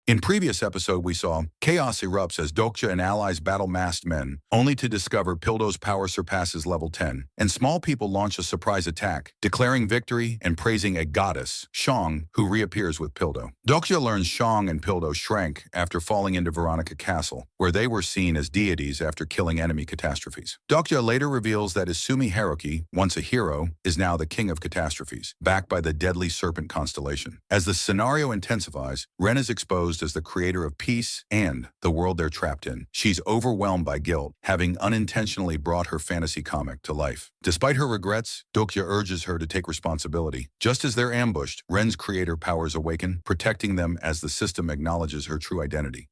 In previous episode, we saw chaos erupts as Dokja and allies battle masked men, only to discover Pildo's power surpasses level 10, and small people launch a surprise attack, declaring victory and praising a goddess, Shang, who reappears with Pildo. Dokja learns Shang and Pildo shrank after falling into Veronica Castle, where they were seen as deities after killing enemy catastrophes. Dokja later reveals that Isumi Haruki, once a hero, is now the king of catastrophes, backed by the deadly serpent constellation. As the scenario intensifies, Ren is exposed as the creator of peace and the world they're trapped in. She's overwhelmed by guilt, having unintentionally brought her fantasy comic to life. Despite her regrets, Dokja urges her to take responsibility. Just as they're ambushed, Ren's creator powers awaken, protecting them as the system acknowledges her true identity.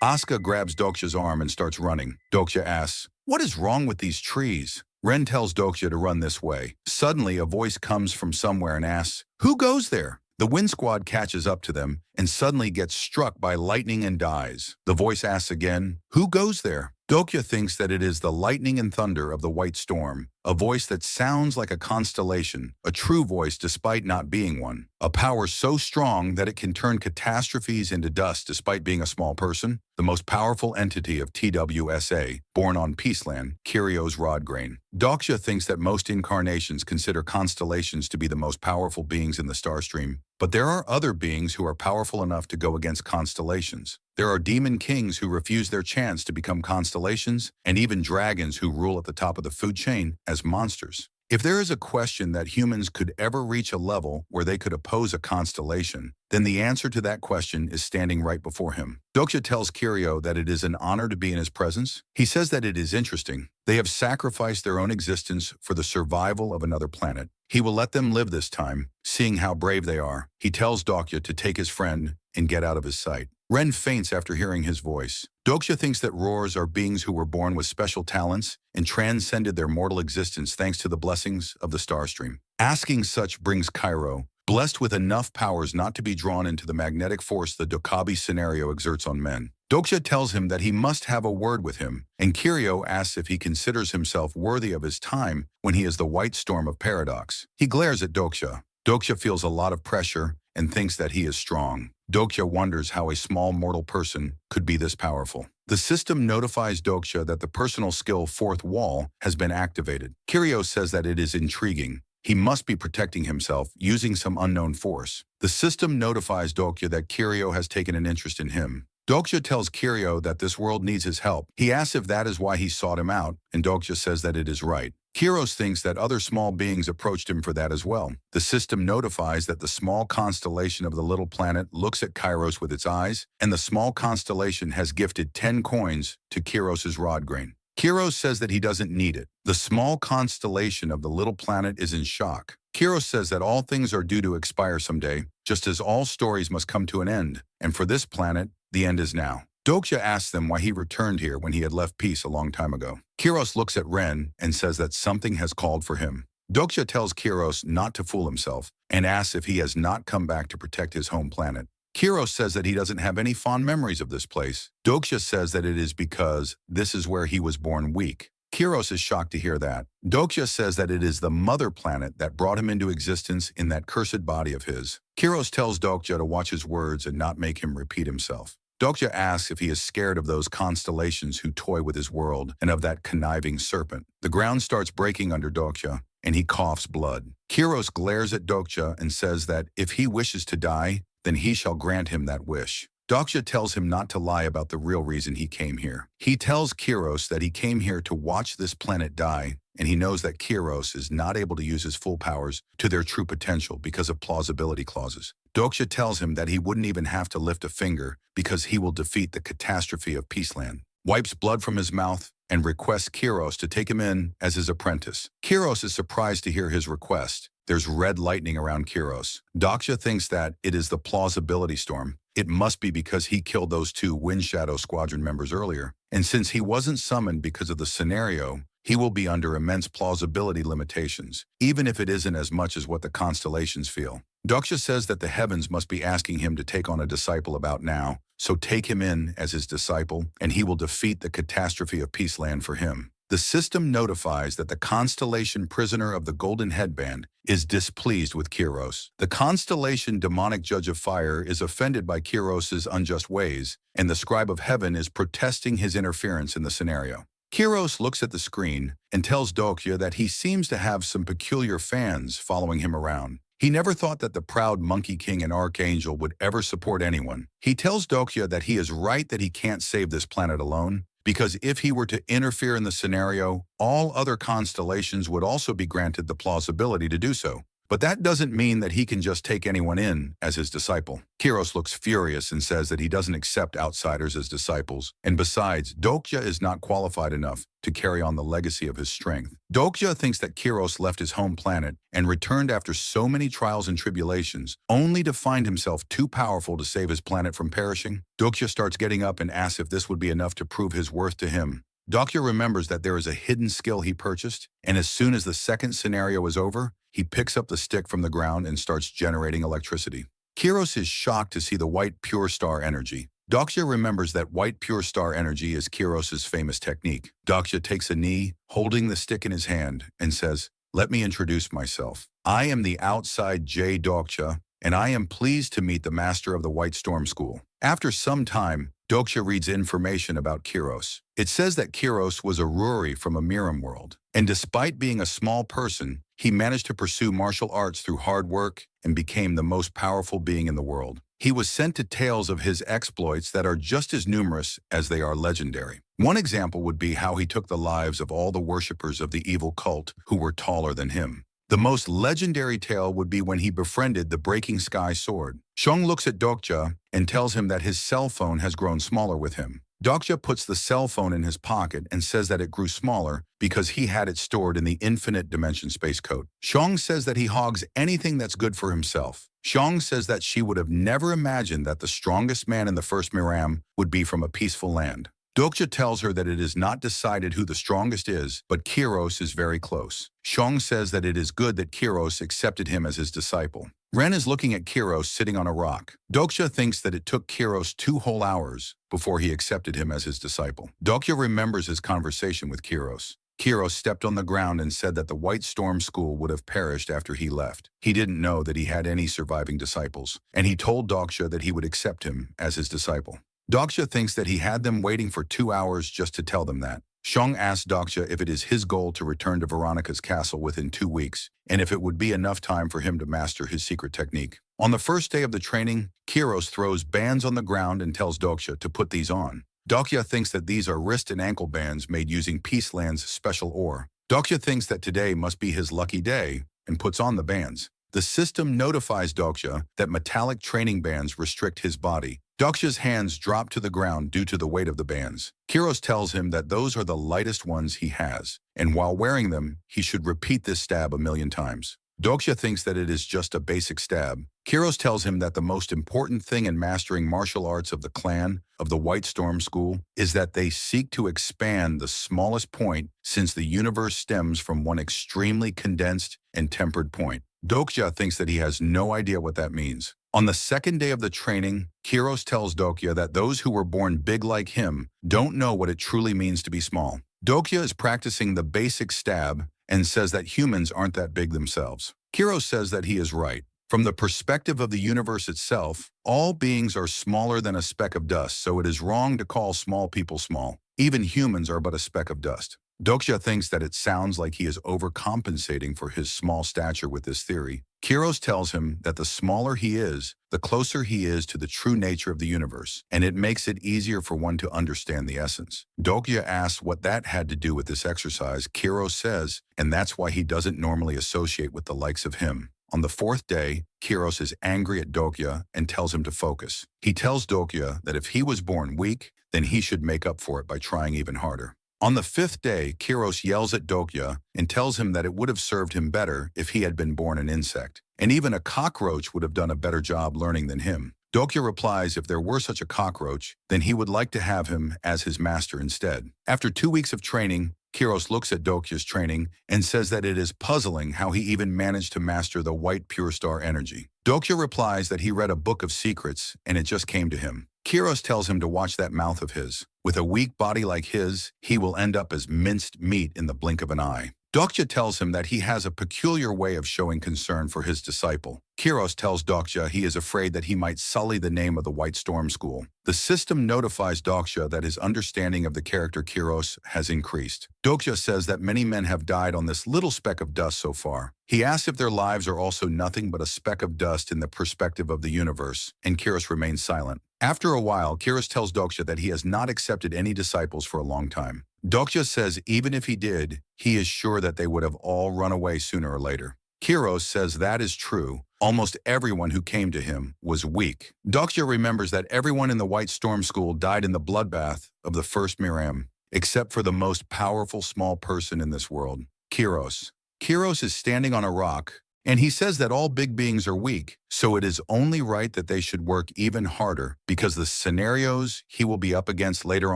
Asuka grabs Dokja's arm and starts running. Dokja asks, "What is wrong with these trees?" Ren tells Dokja to run this way. Suddenly, a voice comes from somewhere and asks, "Who goes there?" The Wind Squad catches up to them and suddenly gets struck by lightning and dies. The voice asks again, "Who goes there?" Dokja thinks that it is the lightning and thunder of the White Storm, a voice that sounds like a constellation, a true voice despite not being one, a power so strong that it can turn catastrophes into dust despite being a small person, the most powerful entity of TWSA, born on Peaceland, Kiryo's Rod Grain. Dokja thinks that most incarnations consider constellations to be the most powerful beings in the star stream, but there are other beings who are powerful enough to go against constellations. There are demon kings who refuse their chance to become constellations, and even dragons who rule at the top of the food chain as monsters. If there is a question that humans could ever reach a level where they could oppose a constellation, then the answer to that question is standing right before him. Dokja tells Kiryo that it is an honor to be in his presence. He says that it is interesting. They have sacrificed their own existence for the survival of another planet. He will let them live this time, seeing how brave they are. He tells Dokja to take his friend and get out of his sight. Ren faints after hearing his voice. Dokja thinks that roars are beings who were born with special talents and transcended their mortal existence thanks to the blessings of the star stream. Asking such brings Cairo, blessed with enough powers not to be drawn into the magnetic force the Dokabi scenario exerts on men. Dokja tells him that he must have a word with him, and Kiryo asks if he considers himself worthy of his time when he is the White Storm of Paradox. He glares at Dokja. Dokja feels a lot of pressure and thinks that he is strong. Dokja wonders how a small mortal person could be this powerful. The system notifies Dokja that the personal skill Fourth Wall has been activated. Kiryo says that it is intriguing. He must be protecting himself using some unknown force. The system notifies Dokja that Kiryo has taken an interest in him. Dokja tells Kiryo that this world needs his help. He asks if that is why he sought him out, and Dokja says that it is right. Kiros thinks that other small beings approached him for that as well. The system notifies that the small constellation of the little planet looks at Kairos with its eyes, and the small constellation has gifted 10 coins to Kiros's Rod Grain. Kiros says that he doesn't need it. The small constellation of the little planet is in shock. Kiros says that all things are due to expire someday, just as all stories must come to an end, and for this planet, the end is now. Dokja asks them why he returned here when he had left peace a long time ago. Kiros looks at Ren and says that something has called for him. Dokja tells Kiros not to fool himself and asks if he has not come back to protect his home planet. Kiros says that he doesn't have any fond memories of this place. Dokja says that it is because this is where he was born weak. Kiros is shocked to hear that. Dokja says that it is the mother planet that brought him into existence in that cursed body of his. Kiros tells Dokja to watch his words and not make him repeat himself. Dokja asks if he is scared of those constellations who toy with his world and of that conniving serpent. The ground starts breaking under Dokja, and he coughs blood. Kiros glares at Dokja and says that if he wishes to die, then he shall grant him that wish. Dokja tells him not to lie about the real reason he came here. He tells Kiros that he came here to watch this planet die, and he knows that Kiros is not able to use his full powers to their true potential because of plausibility clauses. Dokja tells him that he wouldn't even have to lift a finger because he will defeat the catastrophe of Peaceland, wipes blood from his mouth, and requests Kiros to take him in as his apprentice. Kiros is surprised to hear his request. There's red lightning around Kiros. Dokja thinks that it is the plausibility storm. It must be because he killed those 2 Wind Shadow Squadron members earlier. And since he wasn't summoned because of the scenario, he will be under immense plausibility limitations, even if it isn't as much as what the constellations feel. Dokja says that the heavens must be asking him to take on a disciple about now, so take him in as his disciple, and he will defeat the catastrophe of Peaceland for him. The system notifies that the constellation prisoner of the Golden Headband is displeased with Kiros. The constellation demonic judge of fire is offended by Kiros's unjust ways, and the scribe of heaven is protesting his interference in the scenario. Kiros looks at the screen and tells Dokja that he seems to have some peculiar fans following him around. He never thought that the proud Monkey King and Archangel would ever support anyone. He tells Dokja that he is right that he can't save this planet alone, because if he were to interfere in the scenario, all other constellations would also be granted the plausibility to do so. But that doesn't mean that he can just take anyone in as his disciple. Kiros looks furious and says that he doesn't accept outsiders as disciples, and besides, Dokja is not qualified enough to carry on the legacy of his strength. Dokja thinks that Kiros left his home planet and returned after so many trials and tribulations, only to find himself too powerful to save his planet from perishing. Dokja starts getting up and asks if this would be enough to prove his worth to him. Dokja remembers that there is a hidden skill he purchased, and as soon as the second scenario is over, he picks up the stick from the ground and starts generating electricity. Kiros is shocked to see the white pure star energy. Dokja remembers that white pure star energy is Kiros's famous technique. Dokja takes a knee, holding the stick in his hand, and says, "Let me introduce myself. I am the outside J. Dokja, and I am pleased to meet the master of the White Storm School." After some time, Dokja reads information about Kiros. It says that Kiros was a Ruri from a Miram world, and despite being a small person, he managed to pursue martial arts through hard work and became the most powerful being in the world. He was sent to tales of his exploits that are just as numerous as they are legendary. One example would be how he took the lives of all the worshippers of the evil cult who were taller than him. The most legendary tale would be when he befriended the Breaking Sky Sword. Shong looks at Dokja and tells him that his cell phone has grown smaller with him. Dokja puts the cell phone in his pocket and says that it grew smaller because he had it stored in the infinite dimension space code. Shong says that he hogs anything that's good for himself. Shong says that she would have never imagined that the strongest man in the first Miram would be from a peaceful land. Dokja tells her that it is not decided who the strongest is, but Kiros is very close. Shong says that it is good that Kiros accepted him as his disciple. Ren is looking at Kiros sitting on a rock. Dokja thinks that it took Kiros 2 whole hours before he accepted him as his disciple. Dokja remembers his conversation with Kiros. Kiros stepped on the ground and said that the White Storm School would have perished after he left. He didn't know that he had any surviving disciples, and he told Dokja that he would accept him as his disciple. Dokja thinks that he had them waiting for 2 hours just to tell them that. Shong asks Dokja if it is his goal to return to Veronica's castle within 2 weeks, and if it would be enough time for him to master his secret technique. On the first day of the training, Kiros throws bands on the ground and tells Dokja to put these on. Dokja thinks that these are wrist and ankle bands made using Peaceland's special ore. Dokja thinks that today must be his lucky day and puts on the bands. The system notifies Dokja that metallic training bands restrict his body. Dokja's hands drop to the ground due to the weight of the bands. Kiros tells him that those are the lightest ones he has, and while wearing them, he should repeat this stab 1,000,000 times. Dokja thinks that it is just a basic stab. Kiros tells him that the most important thing in mastering martial arts of the clan of the White Storm School is that they seek to expand the smallest point since the universe stems from one extremely condensed and tempered point. Dokja thinks that he has no idea what that means. On the second day of the training, Kiros tells Dokja that those who were born big like him don't know what it truly means to be small. Dokja is practicing the basic stab and says that humans aren't that big themselves. Kiros says that he is right. From the perspective of the universe itself, all beings are smaller than a speck of dust, so it is wrong to call small people small. Even humans are but a speck of dust. Dokja thinks that it sounds like he is overcompensating for his small stature with this theory. Kiros tells him that the smaller he is, the closer he is to the true nature of the universe, and it makes it easier for one to understand the essence. Dokja asks what that had to do with this exercise. Kiros says, and that's why he doesn't normally associate with the likes of him. On the 4th day, Kiros is angry at Dokja and tells him to focus. He tells Dokja that if he was born weak, then he should make up for it by trying even harder. On the 5th day, Kiros yells at Dokja and tells him that it would have served him better if he had been born an insect, and even a cockroach would have done a better job learning than him. Dokja replies if there were such a cockroach, then he would like to have him as his master instead. After 2 weeks of training, Kiros looks at Dokja's training and says that it is puzzling how he even managed to master the white pure star energy. Dokja replies that he read a book of secrets and it just came to him. Kiros tells him to watch that mouth of his. With a weak body like his, he will end up as minced meat in the blink of an eye. Dokja tells him that he has a peculiar way of showing concern for his disciple. Kiros tells Dokja he is afraid that he might sully the name of the White Storm School. The system notifies Dokja that his understanding of the character Kiros has increased. Dokja says that many men have died on this little speck of dust so far. He asks if their lives are also nothing but a speck of dust in the perspective of the universe, and Kiros remains silent. After a while, Kiros tells Dokja that he has not accepted any disciples for a long time. Dokja says even if he did, he is sure that they would have all run away sooner or later. Kiros says that is true. Almost everyone who came to him was weak. Dokja remembers that everyone in the White Storm School died in the bloodbath of the first Miram, except for the most powerful small person in this world, Kiros. Kiros is standing on a rock, and he says that all big beings are weak, so it is only right that they should work even harder because the scenarios he will be up against later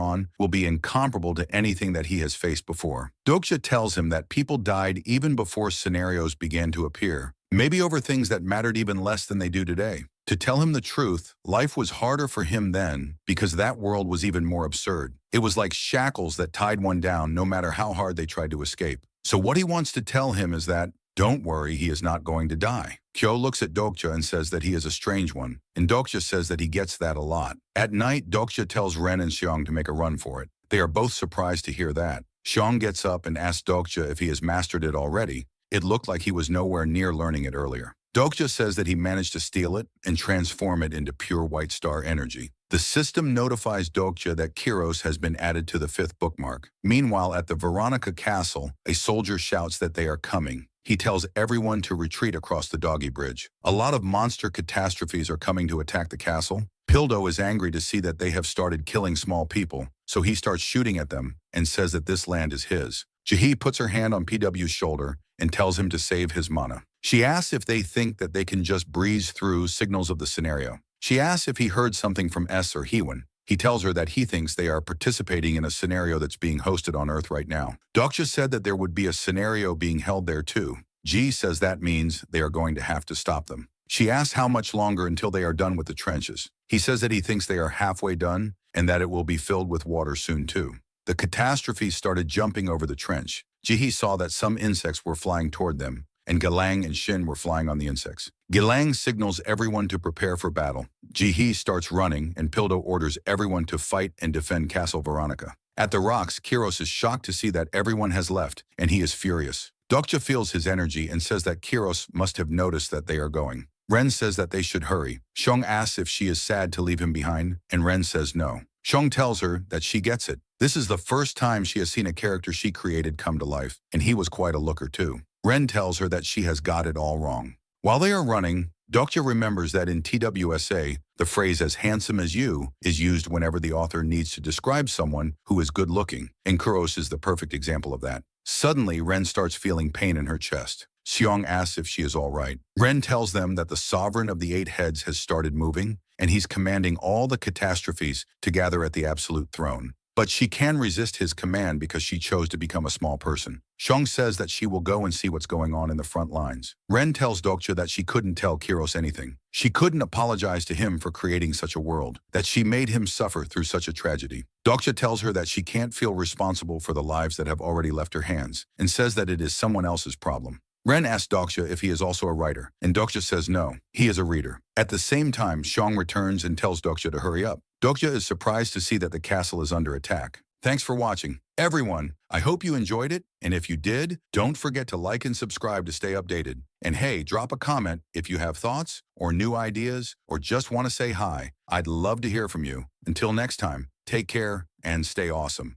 on will be incomparable to anything that he has faced before. Dokja tells him that people died even before scenarios began to appear, maybe over things that mattered even less than they do today. To tell him the truth, life was harder for him then because that world was even more absurd. It was like shackles that tied one down no matter how hard they tried to escape. So what he wants to tell him is that don't worry, he is not going to die. Kyo looks at Dokja and says that he is a strange one, and Dokja says that he gets that a lot. At night, Dokja tells Ren and Xiong to make a run for it. They are both surprised to hear that. Xiong gets up and asks Dokja if he has mastered it already. It looked like he was nowhere near learning it earlier. Dokja says that he managed to steal it and transform it into pure white star energy. The system notifies Dokja that Kiros has been added to the 5th bookmark. Meanwhile, at the Veronica Castle, a soldier shouts that they are coming. He tells everyone to retreat across the Doggy Bridge. A lot of monster catastrophes are coming to attack the castle. Pildo is angry to see that they have started killing small people, so he starts shooting at them and says that this land is his. Jahi puts her hand on PW's shoulder and tells him to save his mana. She asks if they think that they can just breeze through signals of the scenario. She asks if he heard something from S or Hewan. He tells her that he thinks they are participating in a scenario that's being hosted on Earth right now. Dokja said that there would be a scenario being held there too. G says that means they are going to have to stop them. She asks how much longer until they are done with the trenches. He says that he thinks they are halfway done and that it will be filled with water soon too. The catastrophes started jumping over the trench. Jihi saw that some insects were flying toward them, and Galang and Shin were flying on the insects. Galang signals everyone to prepare for battle. Jihi starts running, and Pildo orders everyone to fight and defend Castle Veronica. At the rocks, Kiros is shocked to see that everyone has left, and he is furious. Dokja feels his energy and says that Kiros must have noticed that they are going. Ren says that they should hurry. Xiong asks if she is sad to leave him behind, and Ren says no. Xiong tells her that she gets it. This is the first time she has seen a character she created come to life, and he was quite a looker too. Ren tells her that she has got it all wrong. While they are running, Dokja remembers that in TWSA, the phrase "as handsome as you" is used whenever the author needs to describe someone who is good-looking, and Kuros is the perfect example of that. Suddenly, Ren starts feeling pain in her chest. Xiong asks if she is all right. Ren tells them that the sovereign of the 8 heads has started moving, and he's commanding all the catastrophes to gather at the absolute throne. But she can resist his command because she chose to become a small person. Xiong says that she will go and see what's going on in the front lines. Ren tells Dokja that she couldn't tell Kiros anything. She couldn't apologize to him for creating such a world, that she made him suffer through such a tragedy. Dokja tells her that she can't feel responsible for the lives that have already left her hands, and says that it is someone else's problem. Ren asks Dokja if he is also a writer, and Dokja says no, he is a reader. At the same time, Xiong returns and tells Dokja to hurry up. Dokja is surprised to see that the castle is under attack. Thanks for watching. Everyone, I hope you enjoyed it, and if you did, don't forget to like and subscribe to stay updated. And hey, drop a comment if you have thoughts or new ideas or just want to say hi. I'd love to hear from you. Until next time, take care and stay awesome.